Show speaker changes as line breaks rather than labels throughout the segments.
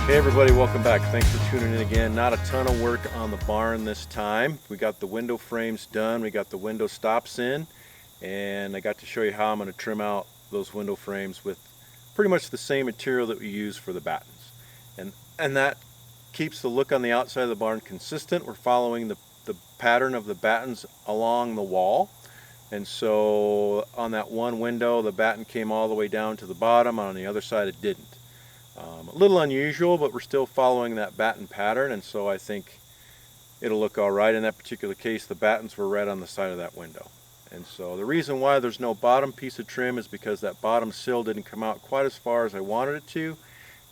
Hey everybody, welcome back. Thanks for tuning in again. Not a ton of work on the barn this time. We got the window frames done, we got the window stops in, and I got to show you how I'm going to trim out those window frames with pretty much the same material that we use for the battens. And that keeps the look on the outside of the barn consistent. We're following the pattern of the battens along the wall. And so on that one window, the batten came all the way down to the bottom. On the other side, it didn't. A little unusual, but we're still following that batten pattern, and so I think it'll look all right. In that particular case, the battens were right on the side of that window. And so the reason why there's no bottom piece of trim is because that bottom sill didn't come out quite as far as I wanted it to,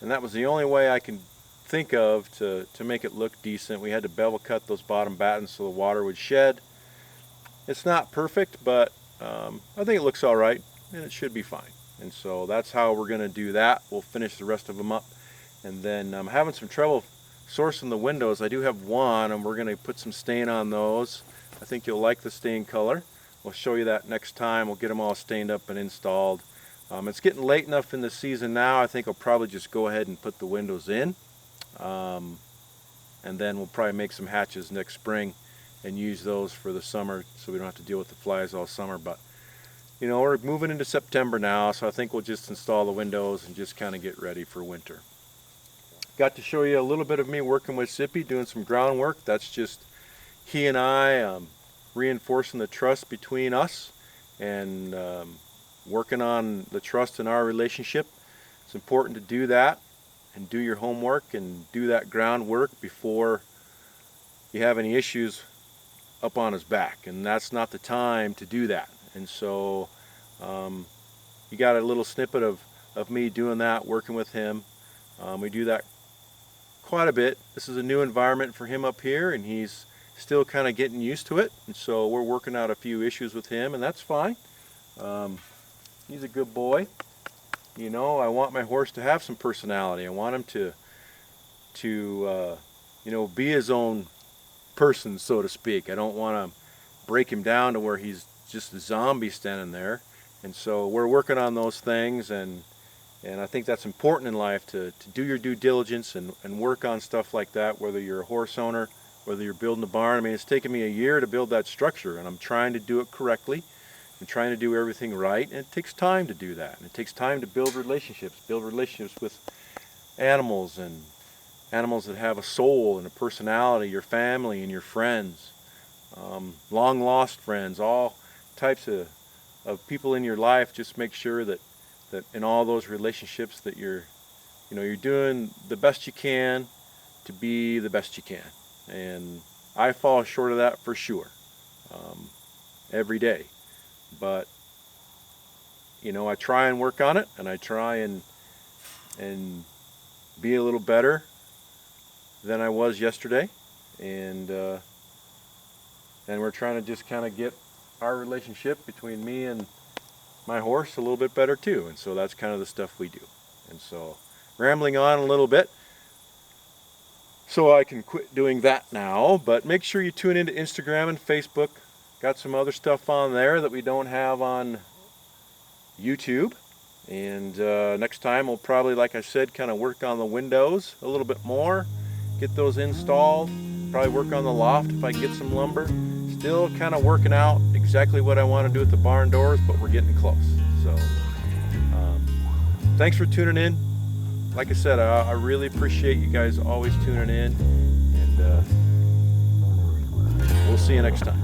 and that was the only way I can think of to make it look decent. We had to bevel cut those bottom battens so the water would shed. It's not perfect, but I think it looks all right, and it should be fine. And so that's how we're going to do that. We'll finish the rest of them up. And then I'm having some trouble sourcing the windows. I do have one, and we're going to put some stain on those. I think you'll like the stain color. We'll show you that next time. We'll get them all stained up and installed. It's getting late enough in the season now. I think I'll probably just go ahead and put the windows in. And then we'll probably make some hatches next spring and use those for the summer so we don't have to deal with the flies all summer. But you know, we're moving into September now, so I think we'll just install the windows and just kind of get ready for winter. Got to show you a little bit of me working with Zippy, doing some groundwork. That's just he and I reinforcing the trust between us and working on the trust in our relationship. It's important to do that and do your homework and do that groundwork before you have any issues up on his back, and that's not the time to do that. And so you got a little snippet of me doing that, working with him. We do that quite a bit. This is a new environment for him up here, and he's still kind of getting used to it. And so we're working out a few issues with him, and that's fine. He's a good boy. You know, I want my horse to have some personality. I want him to you know, be his own person, so to speak. I don't want to break him down to where he's just a zombie standing there. And so we're working on those things, and I think that's important in life, to do your due diligence and work on stuff like that, whether you're a horse owner, whether you're building a barn. I mean, it's taken me a year to build that structure, and I'm trying to do it correctly and trying to do everything right, and it takes time to do that, and it takes time to build relationships with animals, and animals that have a soul and a personality, your family and your friends, long lost friends, all types of people in your life. Just make sure that in all those relationships that you're doing the best you can to be the best you can. And I fall short of that for sure, every day. But you know, I try and work on it, and I try and be a little better than I was yesterday, and we're trying to just kind of get our relationship between me and my horse a little bit better too. And so that's kind of the stuff we do. And so rambling on a little bit, so I can quit doing that now. But make sure you tune into Instagram and Facebook. Got some other stuff on there that we don't have on YouTube. And next time we'll probably, like I said, kind of work on the windows a little bit more, get those installed, probably work on the loft if I can get some lumber. Still kind of working out exactly what I want to do with the barn doors, but we're getting close. So thanks for tuning in. Like I said, I really appreciate you guys always tuning in, and we'll see you next time.